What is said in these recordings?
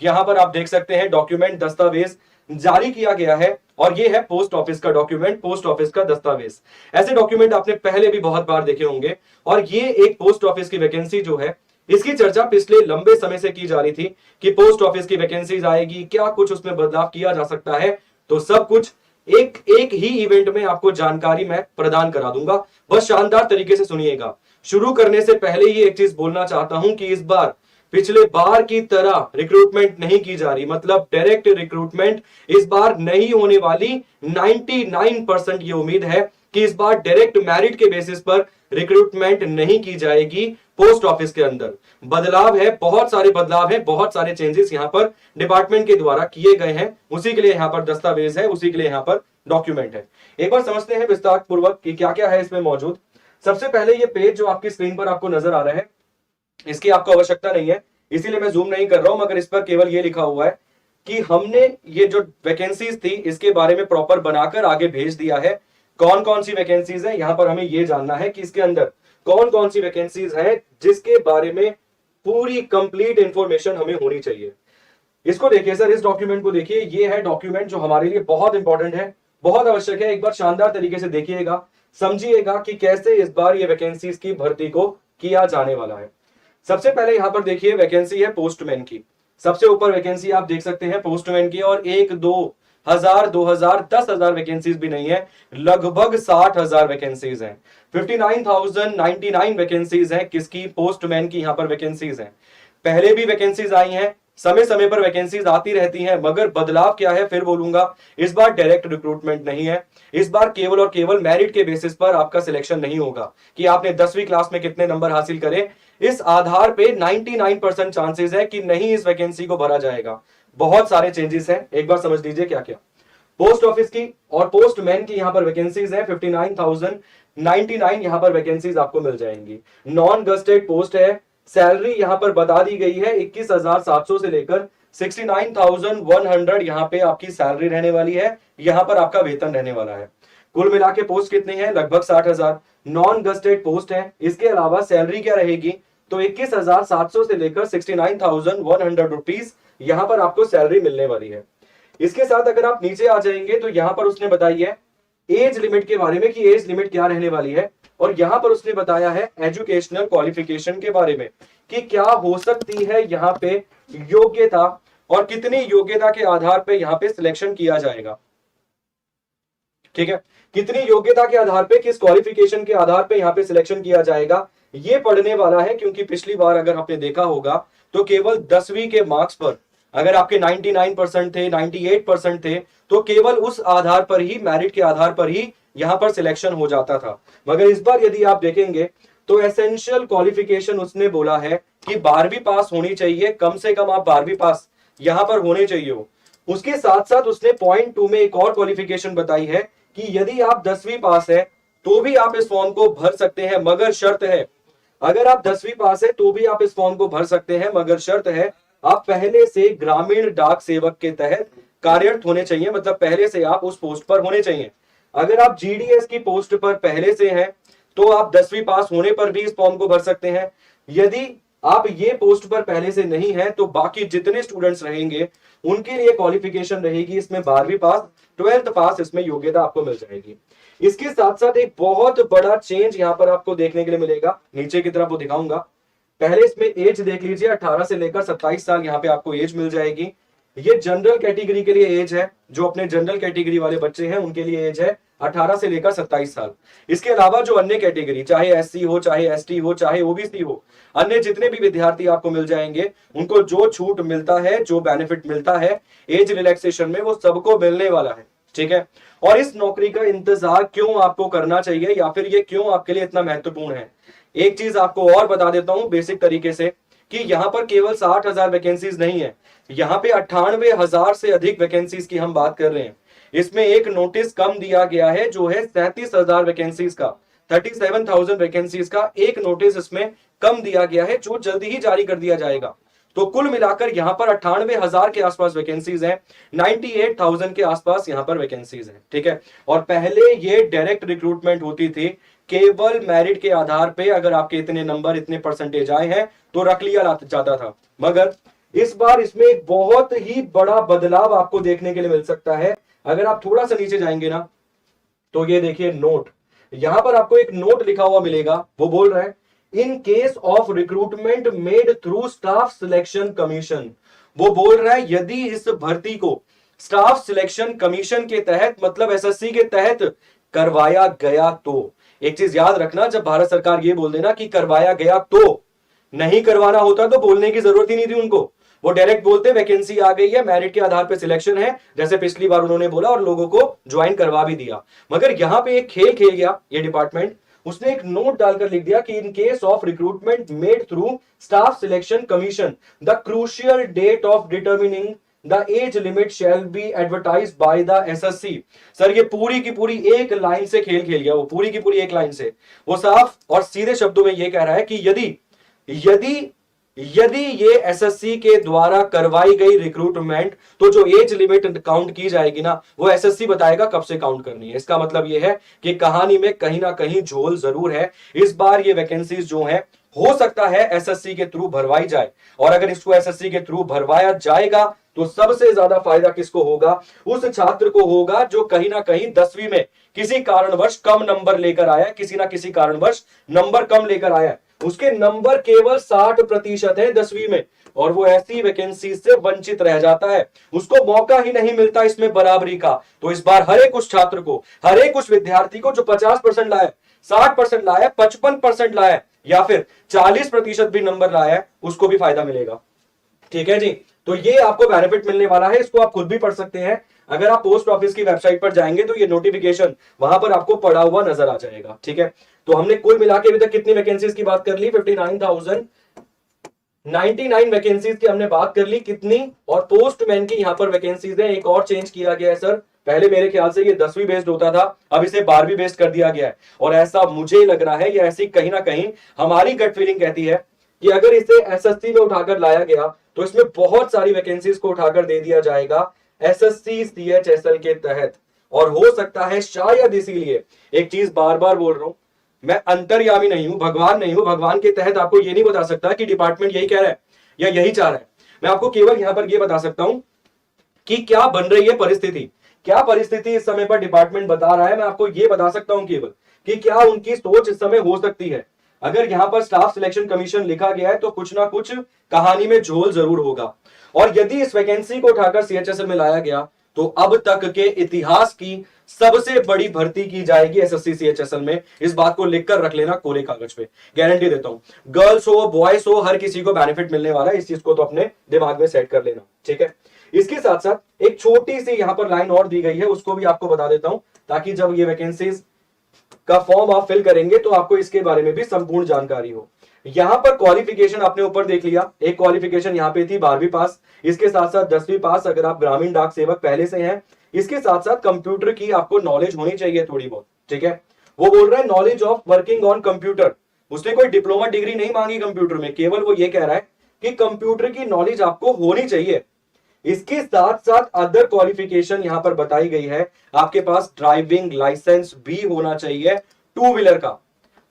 यहां पर आप देख सकते हैं डॉक्यूमेंट, दस्तावेज जारी किया गया है, और ये है पोस्ट ऑफिस का डॉक्यूमेंट, पोस्ट ऑफिस का दस्तावेज। ऐसे डॉक्यूमेंट आपने पहले भी बहुत बार देखे होंगे। और ये एक पोस्ट ऑफिस की वैकेंसी जो है, इसकी चर्चा पिछले लंबे समय से की जा रही थी कि पोस्ट ऑफिस की वैकेंसीज आएगी, क्या कुछ उसमें बदलाव किया जा सकता है। तो सब कुछ एक एक ही इवेंट में आपको जानकारी मैं प्रदान करा दूंगा, बस शानदार तरीके से सुनिएगा। शुरू करने से पहले ही एक चीज बोलना चाहता हूं कि इस बार पिछले बार की तरह रिक्रूटमेंट नहीं की जा रही, मतलब डायरेक्ट रिक्रूटमेंट इस बार नहीं होने वाली। 99% ये उम्मीद है कि इस बार डायरेक्ट मेरिट के बेसिस पर रिक्रूटमेंट नहीं की जाएगी पोस्ट ऑफिस के अंदर। बदलाव है, बहुत सारे बदलाव है, बहुत सारे चेंजेस यहां पर डिपार्टमेंट के द्वारा किए गए हैं, उसी के लिए यहां पर दस्तावेज है, उसी के लिए यहां पर डॉक्यूमेंट है। एक बार समझते हैं विस्तार पूर्वक कि क्या क्या है इसमें मौजूद। सबसे पहले ये पेज जो आपकी स्क्रीन पर आपको नजर आ रहा है, इसकी आपको आवश्यकता नहीं है, इसीलिए मैं जूम नहीं कर रहा हूं, मगर इस पर केवल ये लिखा हुआ है कि हमने ये जो वैकेंसीज थी इसके बारे में प्रॉपर बनाकर आगे भेज दिया है। कौन कौन सी वैकेंसीज है, यहां पर हमें यह जानना है कि इसके अंदर कौन कौन सी वैकेंसीज है, जिसके बारे में पूरी कंप्लीट इंफॉर्मेशन हमें होनी चाहिए। इसको देखिए सर, इस डॉक्यूमेंट को देखिए, ये है डॉक्यूमेंट जो हमारे लिए बहुत इंपॉर्टेंट है, बहुत आवश्यक है। एक बार शानदार तरीके से देखिएगा, समझिएगा कि कैसे इस बार ये वैकेंसीज की भर्ती को किया जाने वाला है। सबसे पहले यहां पर देखिए वैकेंसी है पोस्टमैन की। सबसे ऊपर वैकेंसी आप देख सकते हैं पोस्टमैन की, और 1-2 हजार 2,000 10,000 वैकेंसीज भी नहीं है, लगभग 60,000 वैकेंसीज हैं। 59,099 वैकेंसीज हैं किसकी, पोस्टमैन की यहां पर वैकेंसीज हैं। पहले भी वैकेंसीज आई हैं, समय समय पर वैकेंसीज आती रहती हैं, मगर बदलाव क्या है फिर बोलूंगा, इस बार डायरेक्ट रिक्रूटमेंट नहीं है। इस बार केवल और केवल मेरिट के बेसिस पर आपका सिलेक्शन नहीं होगा कि आपने 10वीं क्लास में कितने नंबर हासिल करे, इस आधार पे 99% चांसेस है कि नहीं इस वैकेंसी को भरा जाएगा। बहुत सारे चेंजेस हैं, एक बार समझ लीजिए क्या क्या। पोस्ट ऑफिस की और पोस्टमैन की यहां पर वैकेंसीज है, 59,099 यहां पर वैकेंसीज आपको मिल जाएंगी। नॉन गस्टेड पोस्ट है। सैलरी यहां पर बता दी गई है 21,700 से लेकर 69,100 यहां पे आपकी सैलरी रहने वाली है, यहां पर आपका वेतन रहने वाला है। कुल मिला के पोस्ट कितनी है, लगभग 60,000 नॉन गस्टेड पोस्ट है। इसके अलावा सैलरी क्या रहेगी, तो 21,700 से लेकर 69,100 रुपीज यहां पर आपको सैलरी मिलने वाली है। इसके साथ अगर आप नीचे आ जाएंगे तो यहां पर उसने बताई है एज लिमिट के बारे में कि एज लिमिट क्या रहने वाली है, और यहां पर उसने बताया है एजुकेशनल क्वालिफिकेशन के बारे में कि क्या हो सकती है यहां पे योग्यता, और कितनी योग्यता के आधार पे यहां पे सिलेक्शन किया जाएगा। ठीक है, कितनी योग्यता के आधार पे, किस क्वालिफिकेशन के आधार पे यहां पे सिलेक्शन किया जाएगा, ये पढ़ने वाला है। क्योंकि पिछली बार अगर आपने देखा होगा तो केवल 10वीं के मार्क्स पर अगर आपके 99% थे, 98% थे, तो केवल उस आधार पर ही, मेरिट के आधार पर ही यहां पर सिलेक्शन हो जाता था। मगर इस बार यदि आप देखेंगे तो एसेंशियल क्वालिफिकेशन उसने बोला है कि 12वीं पास होनी चाहिए, कम से कम आप 12वीं पास यहां पर होने चाहिए हो। उसके साथ साथ उसने पॉइंट 2 में एक और क्वालिफिकेशन बताई है कि यदि आप 10वीं पास है तो भी आप इस फॉर्म को भर सकते हैं, मगर शर्त है, अगर आप 10वीं पास है तो भी आप इस फॉर्म को भर सकते हैं, मगर शर्त है आप पहले से ग्रामीण डाक सेवक के तहत कार्यरत होने चाहिए, मतलब पहले से आप उस पोस्ट पर होने चाहिए। अगर आप जीडीएस की पोस्ट पर पहले से हैं तो आप 10वीं पास होने पर भी इस फॉर्म को भर सकते हैं। यदि आप ये पोस्ट पर पहले से नहीं है तो बाकी जितने स्टूडेंट्स रहेंगे उनके लिए क्वालिफिकेशन रहेगी इसमें 12वीं पास, 12th पास, इसमें योग्यता आपको मिल जाएगी। इसके साथ साथ एक बहुत बड़ा चेंज यहां पर आपको देखने के लिए मिलेगा, नीचे की तरफ वो दिखाऊंगा। पहले इसमें एज देख लीजिए, 18 से लेकर 27 साल यहां पे आपको एज मिल जाएगी। ये जनरल कैटेगरी के लिए एज है, जो अपने जनरल कैटेगरी वाले बच्चे हैं उनके लिए एज है 18 से लेकर 27 साल। इसके अलावा जो अन्य कैटेगरी, चाहे एससी हो, चाहे एसटी हो, चाहे ओबीसी हो, अन्य जितने भी विद्यार्थी आपको मिल जाएंगे, उनको जो छूट मिलता है, जो बेनिफिट मिलता है एज रिलैक्सेशन में, वो सबको मिलने वाला है। ठीक है, और इस नौकरी का इंतजार क्यों आपको करना चाहिए, या फिर ये क्यों आपके लिए इतना महत्वपूर्ण है, एक चीज आपको और बता देता हूं बेसिक तरीके से कि यहां पर केवल 60,000 वैकेंसीज नहीं है, यहां पे 98,000 से अधिक वैकेंसीज की हम बात कर रहे हैं। इसमें एक नोटिस कम दिया गया है जो है 37,000 वैकेंसीज का, 37,000 वैकेंसीज का एक नोटिस इसमें कम दिया गया है, जो जल्दी ही जारी कर दिया जाएगा। तो कुल मिलाकर यहां पर 98,000 के आसपास वैकेंसीज हैं, 98,000 के आसपास यहां पर वैकेंसीज हैं। ठीक है, और पहले ये डायरेक्ट रिक्रूटमेंट होती थी, केवल मेरिट के आधार पे, अगर आपके इतने नंबर, इतने परसेंटेज आए हैं तो रख लिया जाता था। मगर इस बार इसमें एक बहुत ही बड़ा बदलाव आपको देखने के लिए मिल सकता है। अगर आप थोड़ा सा नीचे जाएंगे ना, तो ये देखिए नोट, यहां पर आपको एक नोट लिखा हुआ मिलेगा। वो बोल रहा है इन case of recruitment made through Staff Selection commission. वो बोल रहा है यदि इस भर्ती को स्टाफ सिलेक्शन कमीशन के तहत, मतलब एसएससी के तहत करवाया गया, तो एक चीज याद रखना, जब भारत सरकार ये बोल देना कि करवाया गया, तो नहीं करवाना होता तो बोलने की जरूरत ही नहीं थी उनको। वो डायरेक्ट बोलते वैकेंसी आ गई है, मेरिट के आधार पे सिलेक्शन है, जैसे पिछली बार उन्होंने बोला और लोगों को ज्वाइन करवा भी दिया। मगर यहां पे एक खेल खेल गया ये डिपार्टमेंट, उसने एक नोट डालकर लिख दिया कि in case of recruitment made through Staff Selection Commission the crucial date of determining the age limit shall be advertise by the SSC. Sir ये पूरी की पूरी एक लाइन से खेल खेल गया, वो पूरी की पूरी एक लाइन से वो साफ और सीधे शब्दों में ये कह रहा है कि यदि यदि ये एसएससी के द्वारा करवाई गई रिक्रूटमेंट, तो जो एज लिमिट काउंट की जाएगी ना, वो एसएससी बताएगा कब से काउंट करनी है। इसका मतलब ये है कि कहानी में कहीं ना कहीं झोल जरूर है। इस बार ये वैकेंसीज जो है हो सकता है एसएससी के थ्रू भरवाई जाए, और अगर इसको एसएससी के थ्रू भरवाया जाएगा तो सबसे ज्यादा फायदा किसको होगा? उस छात्र को होगा जो कहीं ना कहीं 10वीं में किसी कारणवश कम नंबर लेकर आया, किसी ना किसी कारणवश नंबर कम लेकर आया, उसके नंबर केवल 60% है 10वीं में, और वो ऐसी वैकेंसी से वंचित रह जाता है, उसको मौका ही नहीं मिलता इसमें बराबरी का। तो इस बार हर एक उस छात्र को, हर एक उस विद्यार्थी को जो 50% लाया, 60% लाया, 55% लाया, या फिर 40% भी नंबर लाया है, उसको भी फायदा मिलेगा। ठीक है जी, तो ये आपको बेनिफिट मिलने वाला है, इसको आप खुद भी पढ़ सकते हैं। अगर आप पोस्ट ऑफिस की वेबसाइट पर जाएंगे तो ये नोटिफिकेशन वहां पर आपको पड़ा हुआ नजर आ जाएगा। ठीक है, तो हमने कुल मिला के अभी तक कितनी वैकेंसीज की बात कर ली? 59,099 वैकेंसीज की हमने बात कर ली। कितनी? और पोस्टमैन की यहां पर वैकेंसीज है, एक और चेंज किया गया है सर। पहले मेरे ख्याल से ये 10वीं बेस्ड होता था, अब इसे 12वीं बेस्ड कर दिया गया है, और ऐसा मुझे लग रहा है, या ऐसी कहीं ना कहीं हमारी गट फीलिंग कहती है कि अगर इसे एसएससी में उठाकर लाया गया तो इसमें बहुत सारी वैकेंसीज को उठाकर दे दिया जाएगा एसएससी सीएचएसएल के तहत। और हो सकता है शायद इसीलिए, एक चीज बार बार बोल रहा हूं, मैं अंतर्यामी नहीं हूं, भगवान नहीं हूं, भगवान के तहत आपको ये नहीं बता सकता कि डिपार्टमेंट यही कह रहा है या यही चाह रहा है। मैं आपको केवल यहां पर यह बता सकता हूं कि क्या बन रही है परिस्थिति, क्या परिस्थिति इस समय पर डिपार्टमेंट बता रहा है। मैं आपको यह बता सकता हूं केवल कि क्या उनकी सोच इस समय हो सकती है। अगर यहां पर स्टाफ सिलेक्शन कमीशन लिखा गया है तो कुछ ना कुछ कहानी में झोल जरूर होगा। और यदि इस वैकेंसी को उठाकर सीएचएसएल में लाया गया तो अब तक के इतिहास की सबसे बड़ी भर्ती की जाएगी एसएससी सीएचएसएल में। इस बात को लिखकर रख लेना कोरे कागज पे, गारंटी देता हूं। गर्ल्स हो, बॉयज हो, हर किसी को बेनिफिट मिलने वाला है, इस चीज को तो अपने दिमाग में सेट कर लेना। ठीक है, इसके साथ साथ एक छोटी सी यहां पर लाइन और दी गई है, उसको भी आपको बता देता हूं, ताकि जब ये वैकेंसीज का फॉर्म आप फिल करेंगे तो आपको इसके बारे में भी संपूर्ण जानकारी हो। यहां पर क्वालिफिकेशन आपने ऊपर देख लिया, एक क्वालिफिकेशन यहां पे थी 12वीं पास, इसके साथ साथ 10वीं पास अगर आप ग्रामीण डाक सेवक पहले से हैं। इसके साथ साथ कंप्यूटर की आपको नॉलेज होनी चाहिए थोड़ी बहुत। ठीक है, वो बोल रहा है knowledge of working on computer. उसने कोई डिप्लोमा डिग्री नहीं मांगी कंप्यूटर में, केवल वो ये कह रहा है कि कंप्यूटर की नॉलेज आपको होनी चाहिए। इसके साथ साथ अदर क्वालिफिकेशन यहां पर बताई गई है, आपके पास ड्राइविंग लाइसेंस भी होना चाहिए, टू व्हीलर का,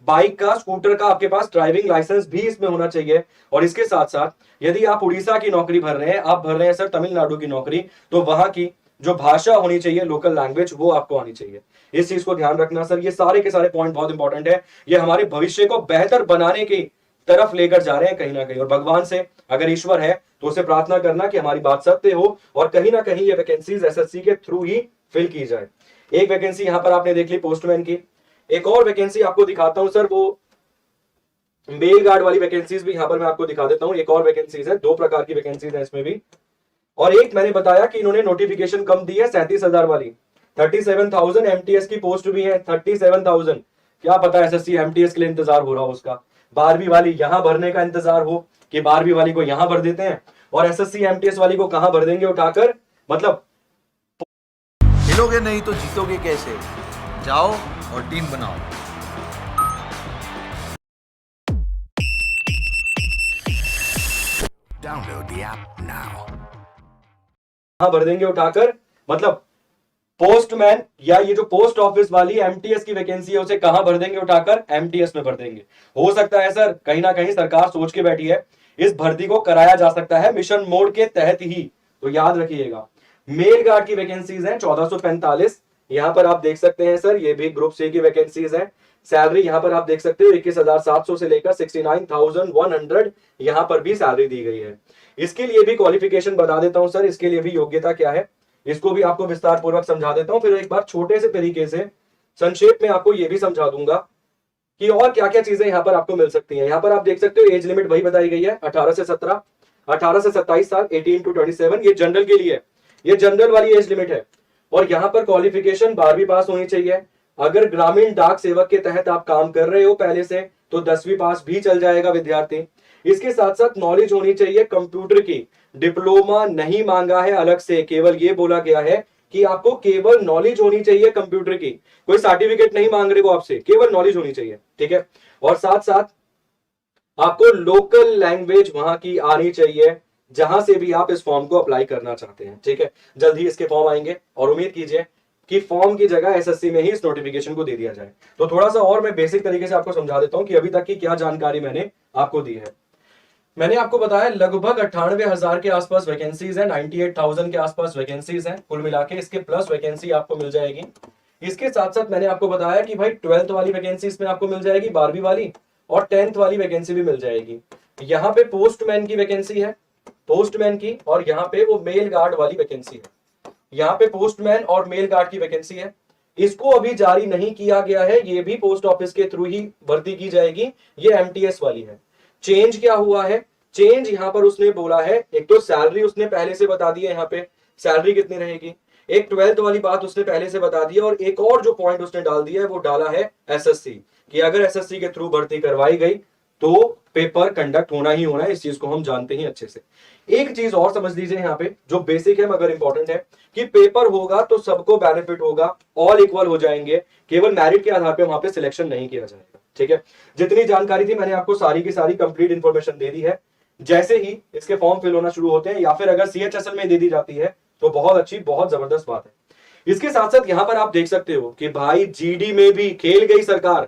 बाइक का, स्कूटर का, आपके पास ड्राइविंग लाइसेंस भी इसमें होना चाहिए। और इसके साथ साथ यदि आप उड़ीसा की नौकरी भर रहे हैं, आप भर रहे हैं सर तमिलनाडु की नौकरी, तो वहां की जो भाषा होनी चाहिए, लोकल लैंग्वेज, वो आपको आनी चाहिए। इस चीज को ध्यान रखना सर, ये सारे के सारे पॉइंट बहुत इंपॉर्टेंट है, ये हमारे भविष्य को बेहतर बनाने की तरफ लेकर जा रहे हैं कहीं ना कहीं। और भगवान से अगर ईश्वर है तो उसे प्रार्थना करना कि हमारी बात सत्य हो और कहीं ना कहीं ये वैकेंसीज एसएससी के थ्रू ही फिल की जाए। एक वैकेंसी यहां पर आपने देख ली पोस्टमैन की, एक और वैकेंसी आपको दिखाता हूं सर, वो मेल गार्ड वाली वैकेंसीज भी यहां पर मैं आपको दिखा देता हूं। एक और वैकेंसीज है, 2 प्रकार की वैकेंसीज है इसमें भी। और एक मैंने बताया कि इन्होंने नोटिफिकेशन कम दी है 37,000 वाली, 37,000 एमटीएस की पोस्ट भी है, 37,000। क्या पता एसएससी एमटीएस के लिए इंतजार हो रहा हो उसका, 12वीं वाली यहां भरने का इंतजार हो कि 12वीं वाली को यहां भर देते हैं और एसएससी एमटीएस वाली को कहां भर देंगे उठाकर। मतलब हिलोगे नहीं तो जीतोगे कैसे? जाओ और टीम बनाओ। Download the app now. कहां भर देंगे उठाकर, मतलब पोस्टमैन या ये जो पोस्ट ऑफिस वाली एमटीएस की वैकेंसी है उसे कहां भर देंगे उठाकर, एमटीएस में भर देंगे। हो सकता है सर कहीं ना कहीं सरकार सोच के बैठी है इस भर्ती को कराया जा सकता है मिशन मोड के तहत ही, तो याद रखिएगा। मेल गार्ड की वैकेंसीज हैं 1445, यहां पर आप देख सकते हैं सर, ये भी ग्रुप सी की वैकेंसीज हैं। सैलरी यहां पर आप देख सकते हो 21,700 से लेकर 69,100 यहां पर भी सैलरी दी गई है। इसके लिए भी क्वालिफिकेशन बता देता हूं सर, इसके लिए भी योग्यता क्या है, इसको भी आपको विस्तार पूर्वक समझा देता हूं। फिर एक बार छोटे से तरीके से संक्षेप में आपको यह भी समझा दूंगा कि और क्या क्या चीजें यहां पर आपको मिल सकती हैं। यहां पर आप देख सकते हो एज लिमिट वही बताई गई है 18 से 17, 18 से 27 साल, 18 to 27, ये जनरल के लिए है, ये जनरल वाली एज लिमिट है। और यहां पर क्वालिफिकेशन 12वीं पास होनी चाहिए। अगर ग्रामीण डाक सेवक के तहत आप काम कर रहे हो पहले से तो 10वीं पास भी चल जाएगा विद्यार्थी। इसके साथ साथ नॉलेज होनी चाहिए कंप्यूटर की, डिप्लोमा नहीं मांगा है अलग से, केवल ये बोला गया है कि आपको केवल नॉलेज होनी चाहिए कंप्यूटर की, कोई सर्टिफिकेट नहीं मांग रहे वो आपसे, केवल नॉलेज होनी चाहिए, ठीक है। और साथ साथ आपको लोकल लैंग्वेज वहां की आनी चाहिए जहां से भी आप इस फॉर्म को अप्लाई करना चाहते हैं, ठीक है। जल्द ही इसके फॉर्म आएंगे और उम्मीद कीजिए कि फॉर्म की जगह एसएससी में ही इस नोटिफिकेशन को दे दिया जाए। तो थोड़ा सा और मैं बेसिक तरीके से आपको समझा देता हूं कि अभी तक की क्या जानकारी मैंने आपको दी है। मैंने आपको बताया लगभग 98,000 के आसपास वैकेंसीज हैं, 98,000 के आसपास वैकेंसीज हैं कुल मिला के, इसके प्लस वैकेंसी आपको मिल जाएगी। इसके साथ साथ मैंने आपको बताया कि भाई 12th वाली वैकेंसी इसमें आपको मिल जाएगी, 12वीं वाली, और 10th वाली वैकेंसी भी मिल जाएगी। यहाँ पे पोस्टमैन की वैकेंसी है, पोस्टमैन की, और यहाँ पे वो मेल गार्ड वाली वैकेंसी है। यहाँ पे पोस्टमैन और मेल गार्ड की वैकेंसी है, इसको अभी जारी नहीं किया गया है, ये भी पोस्ट ऑफिस के थ्रू ही भर्ती की जाएगी, ये एमटीएस वाली है। चेंज क्या हुआ है, चेंज यहाँ पर उसने बोला है, एक तो सैलरी उसने पहले से बता दी है, यहाँ पे सैलरी कितनी रहेगी, एक 12th वाली बात उसने पहले से बता दी है, और एक और जो पॉइंट उसने डाल दिया है वो डाला है एसएससी, कि अगर एसएससी के थ्रू भर्ती करवाई गई तो पेपर कंडक्ट होना ही होना है, इस चीज को हम जानते हैं अच्छे से। एक चीज और समझ लीजिए यहाँ पे जो बेसिक है मगर इंपॉर्टेंट है, कि पेपर होगा तो सबको बेनिफिट होगा, ऑल इक्वल हो जाएंगे, केवल मेरिट के आधार पे वहां पे सिलेक्शन नहीं किया जाएगा, ठीक है। जितनी जानकारी थी मैंने आपको सारी की सारी कंप्लीट इंफॉर्मेशन दे दी है। जैसे ही इसके फॉर्म फिल होना शुरू होते हैं या फिर अगर सीएचएसएल में दे दी जाती है तो बहुत अच्छी, बहुत जबरदस्त बात है। इसके साथ साथ यहां पर आप देख सकते हो कि भाई जीडी में भी खेल गई सरकार,